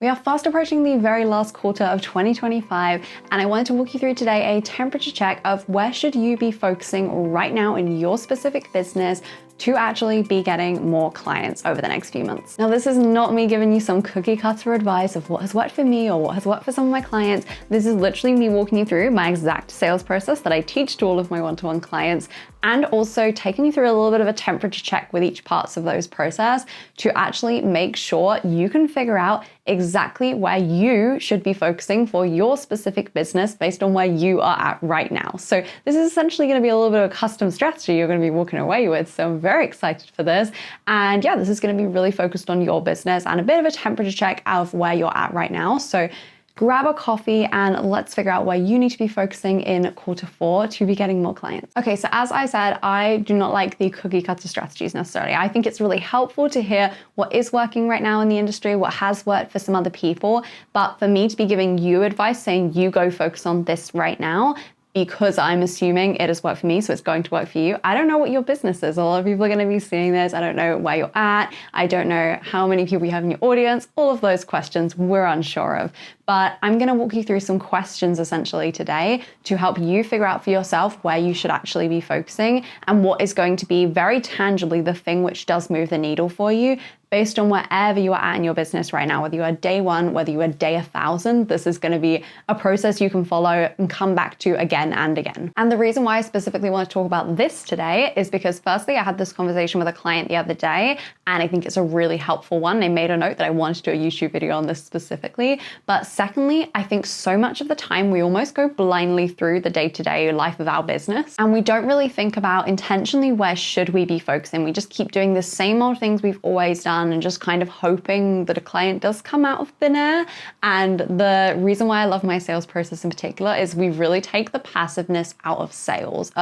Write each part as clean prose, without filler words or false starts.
We are fast approaching the very last quarter of 2025, and I wanted to walk you through today a temperature check of where should you be focusing right now in your specific business to actually be getting more clients over the next few months. Now, this is not me giving you some cookie cutter advice of what has worked for me or what has worked for some of my clients. This is literally me walking you through my exact sales process that I teach to all of my one-to-one clients, and also taking you through a little bit of a temperature check with each parts of those process to actually make sure you can figure out exactly where you should be focusing for your specific business based on where you are at right now. So this is essentially going to be a little bit of a custom strategy you're going to be walking away with. So I'm very excited for this. And yeah, this is going to be really focused on your business and a bit of a temperature check of where you're at right now. So grab a coffee and let's figure out where you need to be focusing in Q4 to be getting more clients. Okay, so as I said, I do not like the cookie cutter strategies necessarily. I think it's really helpful to hear what is working right now in the industry, what has worked for some other people. But for me to be giving you advice saying you go focus on this right now, because I'm assuming it has worked for me, so it's going to work for you. I don't know what your business is. A lot of people are going to be seeing this. I don't know where you're at. I don't know how many people you have in your audience. All of those questions we're unsure of. But I'm going to walk you through some questions essentially today to help you figure out for yourself where you should actually be focusing and what is going to be very tangibly the thing which does move the needle for you based on wherever you are at in your business right now, whether you are day one, whether you are day 1,000, this is going to be a process you can follow and come back to again and again. And the reason why I specifically want to talk about this today is because firstly, I had this conversation with a client the other day, and I think it's a really helpful one. They made a note that I wanted to do a YouTube video on this specifically. But secondly, I think so much of the time we almost go blindly through the day-to-day life of our business, and we don't really think about intentionally where should we be focusing. We just keep doing the same old things we've always done and just kind of hoping that a client does come out of thin air. And the reason why I love my sales process in particular is we really take the passiveness out of sales.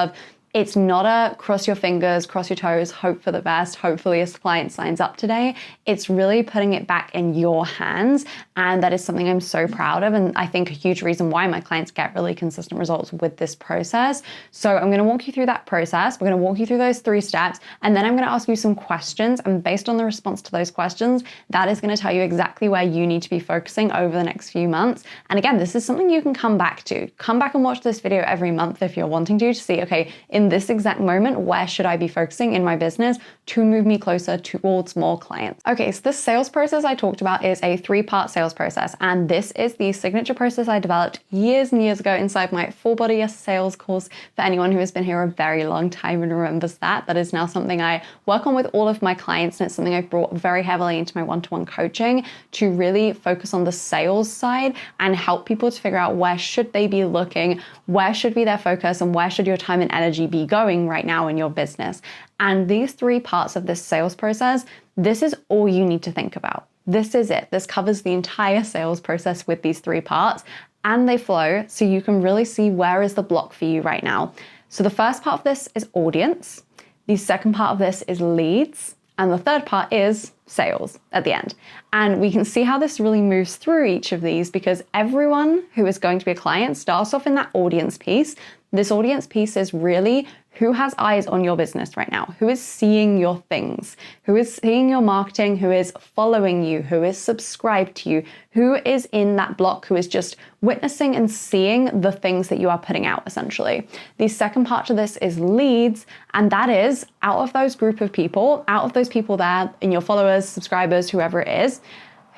It's not a cross your fingers, cross your toes, hope for the best, hopefully a client signs up today. It's really putting it back in your hands. And that is something I'm so proud of. And I think a huge reason why my clients get really consistent results with this process. So I'm going to walk you through that process. We're going to walk you through those 3 steps. And then I'm going to ask you some questions. And based on the response to those questions, that is going to tell you exactly where you need to be focusing over the next few months. And again, this is something you can come back to. Come back and watch this video every month if you're wanting to see, okay, in this exact moment, where should I be focusing in my business to move me closer towards more clients? Okay, so this sales process I talked about is a 3-part sales process. And this is the signature process I developed years and years ago inside my Full Body Sales course. For anyone who has been here a very long time and remembers that, that is now something I work on with all of my clients. And it's something I've brought very heavily into my one-to-one coaching to really focus on the sales side and help people to figure out where should they be looking, where should be their focus, and where should your time and energy be going right now in your business. And these 3 parts of this sales process, this is all you need to think about. This is it. This covers the entire sales process with these 3 parts, and they flow so you can really see where is the block for you right now. So the first part of this is audience. The second part of this is leads. And the third part is sales at the end. And we can see how this really moves through each of these because everyone who is going to be a client starts off in that audience piece. This audience piece is really who has eyes on your business right now, who is seeing your things, who is seeing your marketing, who is following you, who is subscribed to you, who is in that block, who is just witnessing and seeing the things that you are putting out essentially. The second part to this is leads, and that is out of those group of people, out of those people there in your followers, subscribers, whoever it is,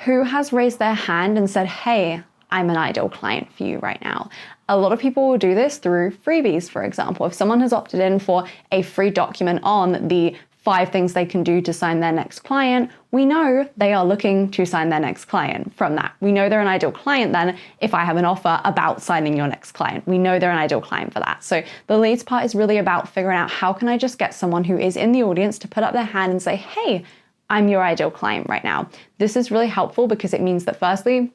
who has raised their hand and said, hey, I'm an ideal client for you right now. A lot of people will do this through freebies, for example. If someone has opted in for a free document on the 5 things they can do to sign their next client, we know they are looking to sign their next client from that. We know they're an ideal client then if I have an offer about signing your next client. We know they're an ideal client for that. So the leads part is really about figuring out how can I just get someone who is in the audience to put up their hand and say, hey, I'm your ideal client right now. This is really helpful because it means that firstly,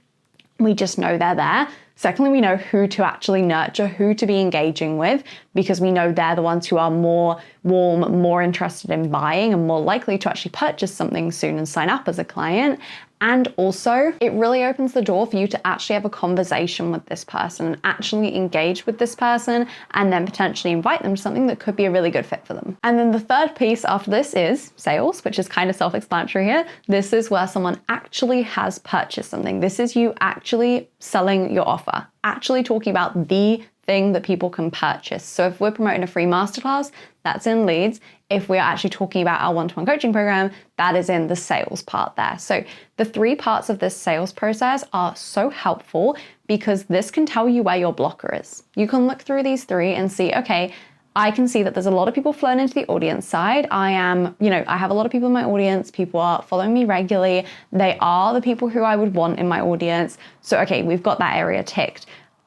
we just know they're there. Secondly, we know who to actually nurture, who to be engaging with, because we know they're the ones who are more warm, more interested in buying and more likely to actually purchase something soon and sign up as a client. And also, it really opens the door for you to actually have a conversation with this person, actually engage with this person, and then potentially invite them to something that could be a really good fit for them. And then the third piece after this is sales, which is kind of self-explanatory here. This is where someone actually has purchased something. This is you actually selling your offer, actually talking about the thing that people can purchase. So if we're promoting a free masterclass, that's in leads. If we're actually talking about our one-to-one coaching program, that is in the sales part there. So the 3 parts of this sales process are so helpful because this can tell you where your blocker is. You can look through these 3 and see, okay, I can see that there's a lot of people flowing into the audience side. I have a lot of people in my audience. People are following me regularly. They are the people who I would want in my audience. So, okay, we've got that area ticked.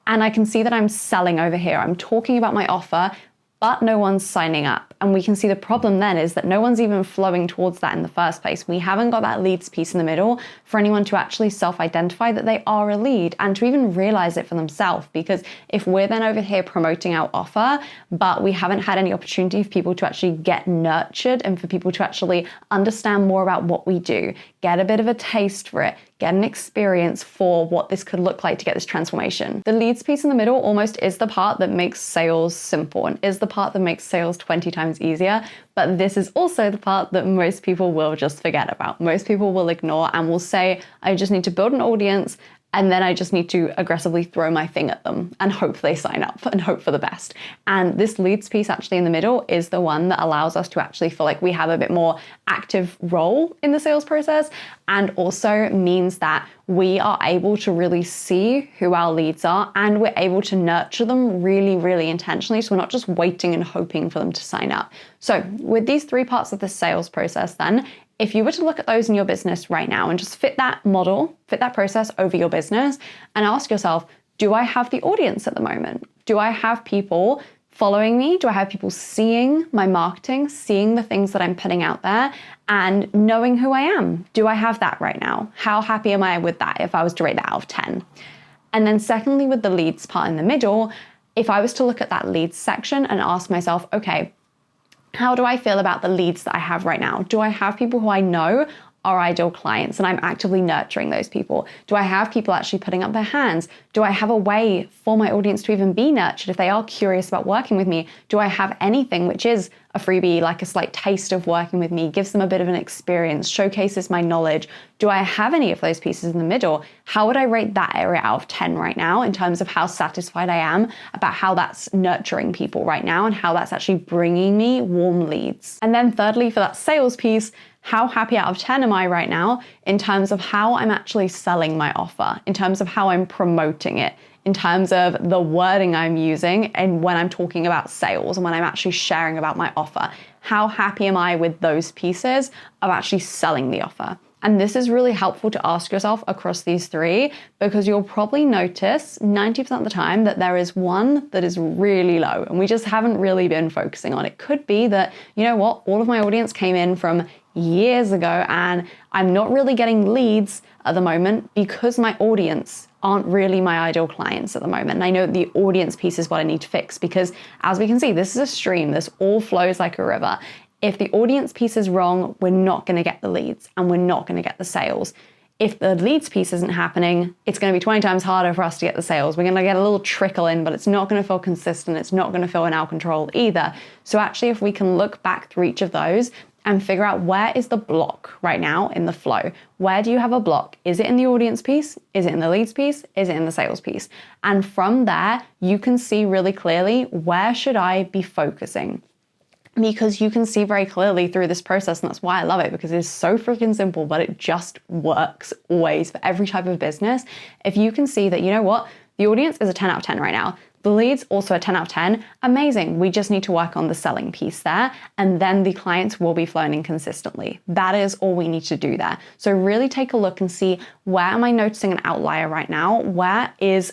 And I can see that I'm selling over here. I'm talking about my offer, but no one's signing up. And we can see the problem then is that no one's even flowing towards that in the first place. We haven't got that leads piece in the middle for anyone to actually self-identify that they are a lead and to even realize it for themselves. Because if we're then over here promoting our offer, but we haven't had any opportunity for people to actually get nurtured and for people to actually understand more about what we do, get a bit of a taste for it, get an experience for what this could look like to get this transformation. The leads piece in the middle almost is the part that makes sales simple and is the part that makes sales 20 times easier, but this is also the part that most people will just forget about. Most people will ignore and will say, I just need to build an audience and then I just need to aggressively throw my thing at them and hope they sign up and hope for the best. And this leads piece actually in the middle is the one that allows us to actually feel like we have a bit more active role in the sales process, and also means that we are able to really see who our leads are and we're able to nurture them really, really intentionally. So we're not just waiting and hoping for them to sign up. So with these 3 parts of the sales process then, if you were to look at those in your business right now and just fit that model, fit that process over your business and ask yourself, do I have the audience at the moment? Do I have people following me? Do I have people seeing my marketing, seeing the things that I'm putting out there and knowing who I am? Do I have that right now? How happy am I with that if I was to rate that out of 10? And then secondly, with the leads part in the middle, if I was to look at that leads section and ask myself, okay, how do I feel about the leads that I have right now? Do I have people who I know are ideal clients and I'm actively nurturing those people? Do I have people actually putting up their hands? Do I have a way for my audience to even be nurtured if they are curious about working with me? Do I have anything which is a freebie, like a slight taste of working with me, gives them a bit of an experience, showcases my knowledge? Do I have any of those pieces in the middle? How would I rate that area out of 10 right now in terms of how satisfied I am about how that's nurturing people right now and how that's actually bringing me warm leads? And then thirdly, for that sales piece, how happy out of 10 am I right now in terms of how I'm actually selling my offer, in terms of how I'm promoting it, in terms of the wording I'm using and when I'm talking about sales and when I'm actually sharing about my offer? How happy am I with those pieces of actually selling the offer? And this is really helpful to ask yourself across these 3 because you'll probably notice 90% of the time that there is one that is really low and we just haven't really been focusing on. It could be that, you know what, all of my audience came in from years ago and I'm not really getting leads at the moment because my audience aren't really my ideal clients at the moment. And I know the audience piece is what I need to fix because as we can see, this is a stream. This all flows like a river. If the audience piece is wrong, we're not going to get the leads and we're not going to get the sales. If the leads piece isn't happening, it's going to be 20 times harder for us to get the sales. We're going to get a little trickle in, but it's not going to feel consistent. It's not going to feel in our control either. So actually, if we can look back through each of those and figure out where is the block right now in the flow? Where do you have a block? Is it in the audience piece? Is it in the leads piece? Is it in the sales piece? And from there, you can see really clearly, where should I be focusing? Because you can see very clearly through this process, and that's why I love it, because it's so freaking simple, but it just works always for every type of business. If you can see that, you know what, the audience is a 10 out of 10 right now. The leads also a 10 out of 10, amazing. We just need to work on the selling piece there, and then the clients will be flowing in consistently. That is all we need to do there. So really take a look and see, where am I noticing an outlier right now? Where is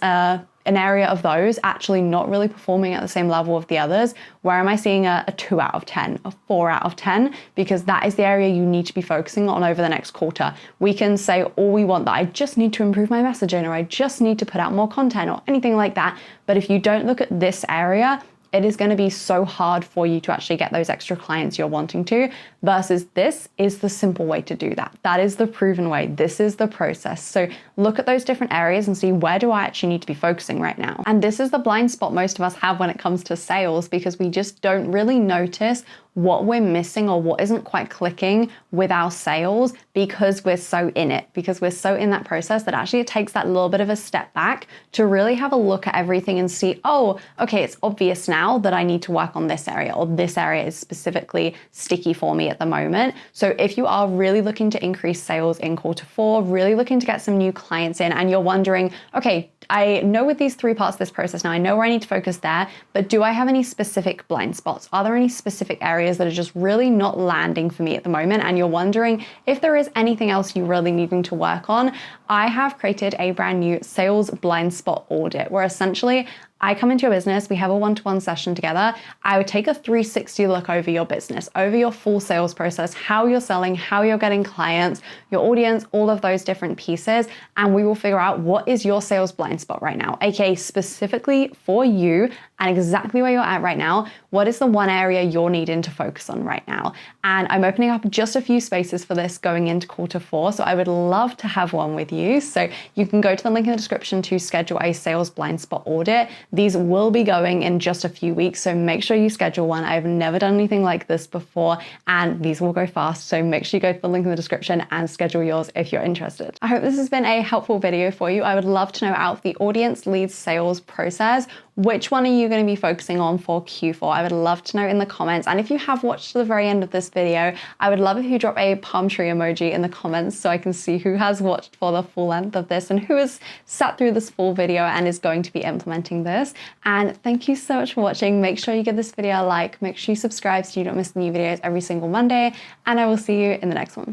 an area of those actually not really performing at the same level of the others? Where am I seeing a 2 out of 10, a 4 out of 10? Because that is the area you need to be focusing on over the next quarter. We can say all we want, that I just need to improve my messaging, or I just need to put out more content, or anything like that. But if you don't look at this area, it is going to be so hard for you to actually get those extra clients you're wanting to, versus this is the simple way to do that. That is the proven way. This is the process. So look at those different areas and see, where do I actually need to be focusing right now? And this is the blind spot most of us have when it comes to sales, because we just don't really notice what we're missing or what isn't quite clicking with our sales, because we're so in it, because we're so in that process, that actually it takes that little bit of a step back to really have a look at everything and see, oh, okay, it's obvious now that I need to work on this area, or this area is specifically sticky for me at the moment. So if you are really looking to increase sales in Q4, really looking to get some new clients in, and you're wondering, okay, I know with these 3 parts of this process now, I know where I need to focus there, but do I have any specific blind spots? Are there any specific areas that are just really not landing for me at the moment? And you're wondering if there is anything else you really needing to work on. I have created a brand new sales blind spot audit, where essentially I come into your business, we have a one-to-one session together. I would take a 360 look over your business, over your full sales process, how you're selling, how you're getting clients, your audience, all of those different pieces. And we will figure out what is your sales blind spot right now, aka specifically for you and exactly where you're at right now. What is the one area you're needing to focus on right now? And I'm opening up just a few spaces for this going into Q4. So I would love to have one with you. So you can go to the link in the description to schedule a sales blind spot audit. These will be going in just a few weeks, so make sure you schedule one. I've never done anything like this before, and these will go fast, so make sure you go to the link in the description and schedule yours if you're interested. I hope this has been a helpful video for you. I would love to know, out of the audience leads sales process, which one are you going to be focusing on for Q4? I would love to know in the comments. And if you have watched to the very end of this video, I would love if you drop a palm tree emoji in the comments so I can see who has watched for the full length of this and who has sat through this full video and is going to be implementing this. And thank you so much for watching. Make sure you give this video a like, make sure you subscribe so you don't miss new videos every single Monday, and I will see you in the next one.